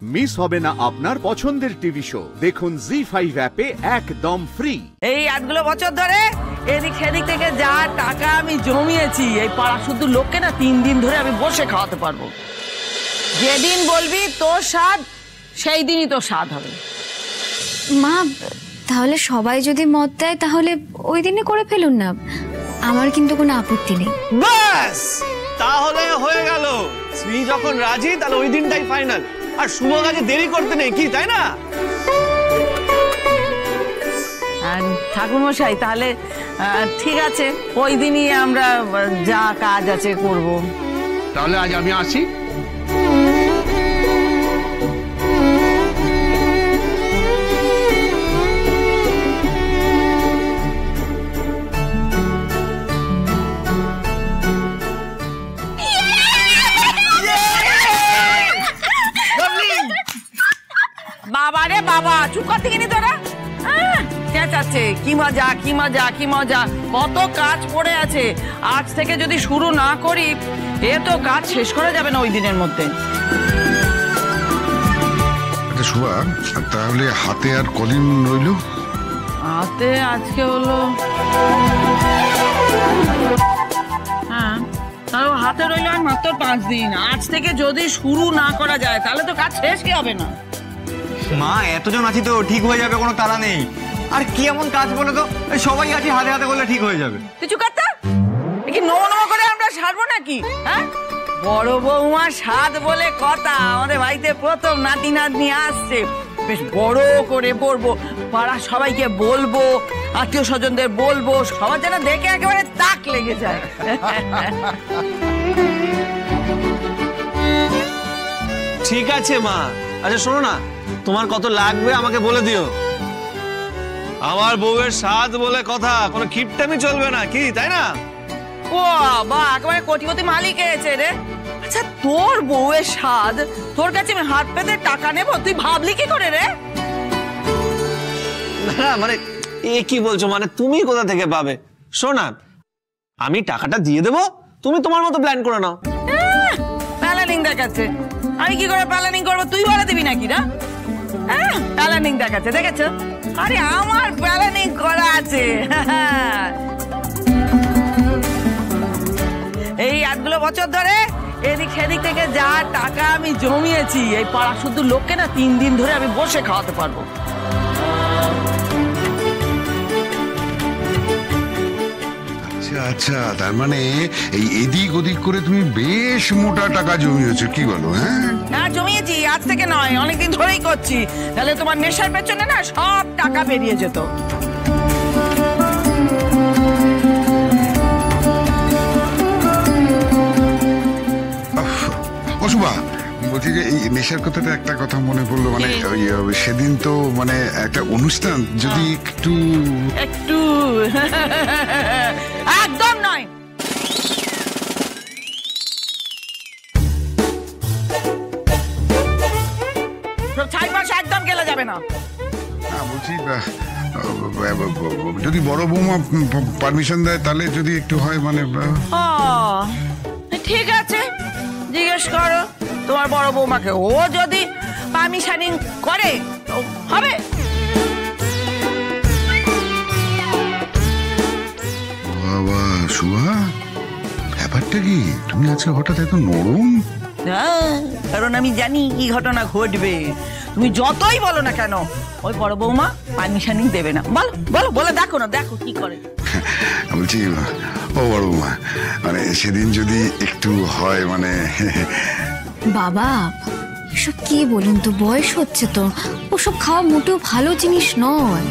Miss হবে না আপনার পছন্দের টিভি শো। দেখুন জি5 অ্যাপে একদম ফ্রি। এই 8 বছর ধরে এদিক সেদিক থেকে যা টাকা আমি জমিয়েছি এই পাড়া শুদ্ধ লোককে না 3 দিন ধরে আমি বসে খাওয়াতে পারবো। যেদিন বলবি তোর স্বাদ সেই দিনই তোর স্বাদ হবে। মা, তাহলে সবাই যদি মত দেয় তাহলে ওই দিনে করে ফেলুন না, আমার কিন্তু কোনো আপত্তি নেই। বাস তাহলে হয়ে গেল। শ্রী যখন রাজি তাহলে ওই দিনটাই ফাইনাল। আর শুভ কাজে দেরি করতে নেই, কি তাই না? ঠাকুর মশাই তাহলে ঠিক আছে, ওই দিনই আমরা যা কাজ আছে করব। তাহলে আজ আমি আসি। বাবা রে বাবা, চুপ করতে গিয়ে তোরা চেঁচাচ্ছে। কি মজা কি মজা কি মজা, কত কাজ পড়ে আছে। আজ থেকে যদি শুরু না করি এ তো কাজ শেষ করা যাবে না ওই দিনের মধ্যে। আচ্ছা শুভা, তাহলে হাতে আর কদিন রইল? হাতে আজকে হলো, হ্যাঁ তাহলে হাতে রইল আর মাত্র 5 দিন। আজ থেকে যদি শুরু না করা যায় তাহলে তো কাজ শেষ কি হবে না। মা এতজন আছি তো ঠিক হয়ে যাবে, কোনো তাড়া নেই। আর কি এমন কাজ বলে তো, সবাই আছি হাতে হাতে করলে ঠিক হয়ে যাবে। কিছু কথা কি নমো নমো করে আমরা সারবো নাকি? হ্যাঁ, বড় বৌমা স্বাদ বলে কথা। আমাদের বাড়িতে প্রথম নাতি নাতনি আসছে, বেশ বড় করে পড়বো, পাড়া সবাইকে বলবো, আত্মীয় স্বজনদের বলবো, সবার যেন দেখে একেবারে তাক লেগে যায়। ঠিক আছে মা। আচ্ছা শোনো না, তোমার কত লাগবে আমাকে বলে দিও। আমার বউয়ের স্বাদ বলে কথা, কোনো কিপটামি চলবে না, কি তাই না? ও বাবা, একেবারে কোটিপতি মালিক এসেছে রে। আচ্ছা তোর বউয়ের স্বাদ, তোর কাছে আমি হাত পেতে টাকা নেবো, তুই ভাবলি কি করে রে? না মানে এ কি বলছো, মানে তুমি কোথা থেকে পাবে? শোনা, আমি টাকাটা দিয়ে দেবো, তুমি তোমার মতো প্ল্যান করে নাও। প্ল্যানিং দেখাচ্ছে। আমি কি করে প্ল্যানিং করবো, তুই বলে দিবি নাকি? না প্ল্যানিং দেখাচ্ছে, দেখেছো? আরে আমার প্ল্যানিং করা আছে। এই 8 বছর ধরে এদিক সেদিক থেকে যা টাকা আমি জমিয়েছি এই পাড়া শুদ্ধ লোককে না 3 দিন ধরে আমি বসে খাওয়াতে পারবো। আচ্ছা, তার মানে এই এদিক ওদিক করে তুমি বেশ মোটা টাকা জমিয়েছো, কি বলো? হ্যাঁ জমিয়েছি, আজ থেকে নয়, অনেকদিন ধরেই করছি। তাহলে তোমার নেশার পেছনে না সব টাকা বেরিয়ে যেত। অশুভা, বলছি যে এই নেশার কথাটা একটা কথা মনে পড়লো, মানে সেদিন তো মানে একটা অনুষ্ঠান, যদি একটু একটু একদম নয়। একদম গেলে যাবে না। বলছি যদি বড় বৌমা পারমিশন দেয় তাহলে যদি একটু হয়, মানে ঠিক আছে, জিজ্ঞেস করো তোমার বড় বৌমাকে, ও যদি পারমিশনিং করে হবে। বাবা শুভা, ব্যাপারটা কি? তুমি আজকে হঠাৎ এত নরম? কারণ আমি জানি কি ঘটনা ঘটবে। তুমি যতই বলো না কেন ওই বড় বৌমা পারমিশনিং দেবে না। বলো বলো, বলে দেখো না, দেখো কি করে। বলছি ও বড় বৌমা, মানে সেদিন যদি একটু হয়, মানে বাবা এসব কি বলুন তো, বয়স হচ্ছে তো, ওসব খাওয়া মোটেও ভালো জিনিস নয়।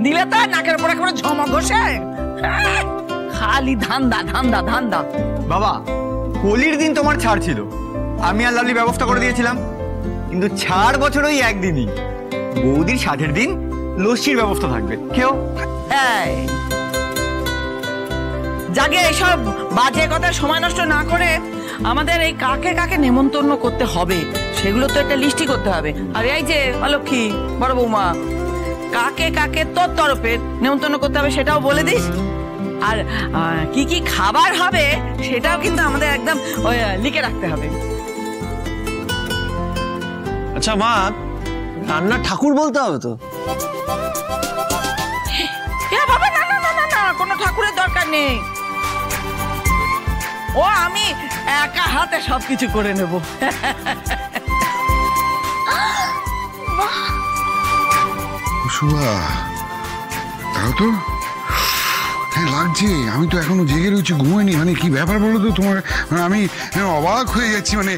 দিলে তো নাকের উপর একেবারে ঝমা ঘষে, খালি ধান্দা ধান্দা ধান্দা। বাবা, হোলির দিন তোমার ছাড় ছিল, আমি আর লাভলি ব্যবস্থা করে দিয়েছিলাম, কিন্তু ছাড় বছর ওই একদিনই। বৌদির 60-এর দিন লস্যির ব্যবস্থা থাকবে, কেউ জাগে এইসব বাজে কথা সময় নষ্ট না করে আমাদের এই কাকে কাকে নেমন্তন্ন করতে হবে সেগুলো তো একটা লিস্টই করতে হবে। আর এই যে অলক্ষী বড় বৌমা, কাকে কাকে তোর তরফের নেমন্তন্ন করতে হবে সেটাও বলে দিস। আর কি কি খাবার হবে সেটাও কিন্তু আমাদের একদম লিখে রাখতে হবে। আচ্ছা মা, রান্না ঠাকুর বলতে হবে তো? বাবা না না না না না, কোনো ঠাকুরের দরকার নেই। ও আমি একা হাতে সবকিছু করে নেব। শুভা, তাও তো হ্যাঁ লাগছে। আমি তো এখনো জেগে রয়েছি, ঘুমাইনি। মানে কি ব্যাপার বলো তো তোমার? মানে আমি অবাক হয়ে যাচ্ছি, মানে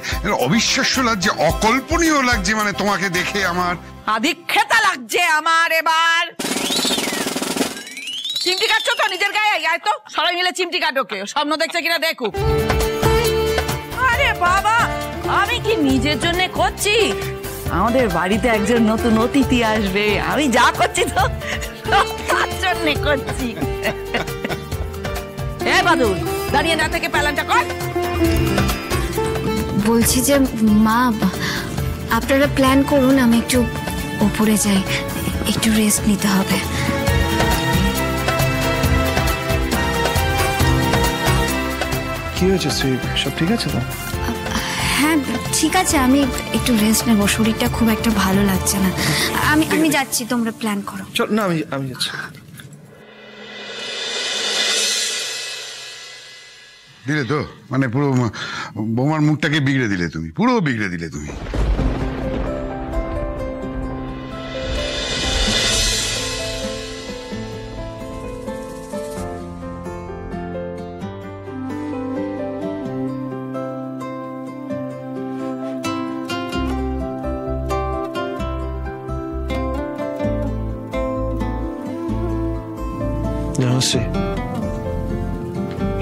অবিশ্বাস্য লাগছে, অকল্পনীয় লাগছে মানে তোমাকে দেখে আমার। আদিক্ষেতা লাগছে আমার এবার। চিমটি কাটছো তো নিজের গায়ে? আয় তো সবাই মিলে চিমটি কাটোকে, স্বপ্ন দেখছে কিনা দেখুক। আরে বাবা, আমি কি নিজের জন্য করছি? আমাদের বাড়িতে একজন নতুন অতিথি আসবে, আমি যা করছি তো তার জন্য করছি। এ বাদুল, দাঁড়িয়ে না থেকে প্যালানটা কর। বলছি যে মা, আপনারা প্ল্যান করুন, আমি একটু উপরে যাই, একটু রেস্ট নিতে হবে। কি হয়েছে শ্রী, সব ঠিক আছে তো? হ্যাঁ ঠিক আছে, আমি একটু রেস্ট নেব, শরীরটা খুব একটা ভালো লাগছে না। আমি যাচ্ছি, তোমরা প্ল্যান করো। চল না, আমি যাচ্ছি। দিলে তো মানে পুরো বৌমার মুখটাকে বিগড়ে দিলে তুমি, পুরো বিগড়ে দিলে তুমি।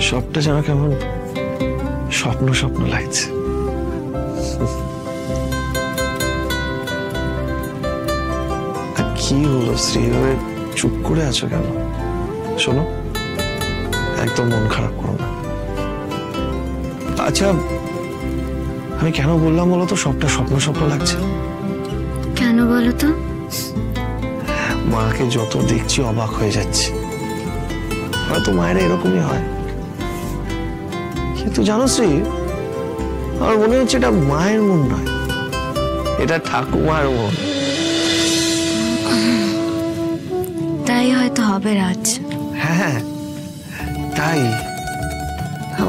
সবটা যেন কেমন স্বপ্ন স্বপ্ন লাগছে। কি হলো শ্রী, এভাবে চুপ করে আছো কেন? শোনো, একদম মন খারাপ করো না। আচ্ছা, আমি কেন বললাম বলো তো সবটা স্বপ্ন স্বপ্ন লাগছে? কেন বলো তো? মাকে যত দেখছি অবাক হয়ে যাচ্ছে। হয়তো মায়েরা এরকমই হয়, কিন্তু জানো শ্রী, আমার মনে হচ্ছে এটা মায়ের মন নয়, এটা ঠাকুমার মন। তাই হয়তো হবে রাজ। হ্যাঁ তাই,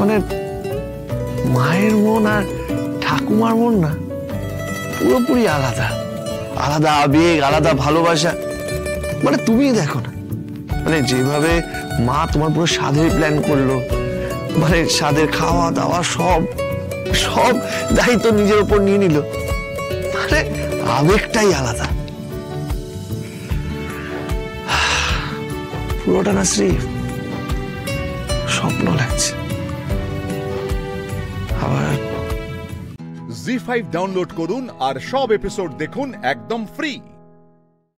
মানে মায়ের মন আর ঠাকুমার মন না পুরোপুরি আলাদা, আলাদা আবেগ, আলাদা ভালোবাসা। মানে তুমি দেখো না, মানে যেভাবে মা তোমার পুরো স্বাদের প্ল্যান করলো, মানে স্বাদের খাওয়া দাওয়া সব সব দায়িত্ব নিজের উপর নিয়ে নিল, মানে আবেগটাই আলাদা। পুরোটা না শ্রী স্বপ্ন লাগছে। আবার জি5 ডাউনলোড করুন আর সব এপিসোড দেখুন একদম ফ্রি।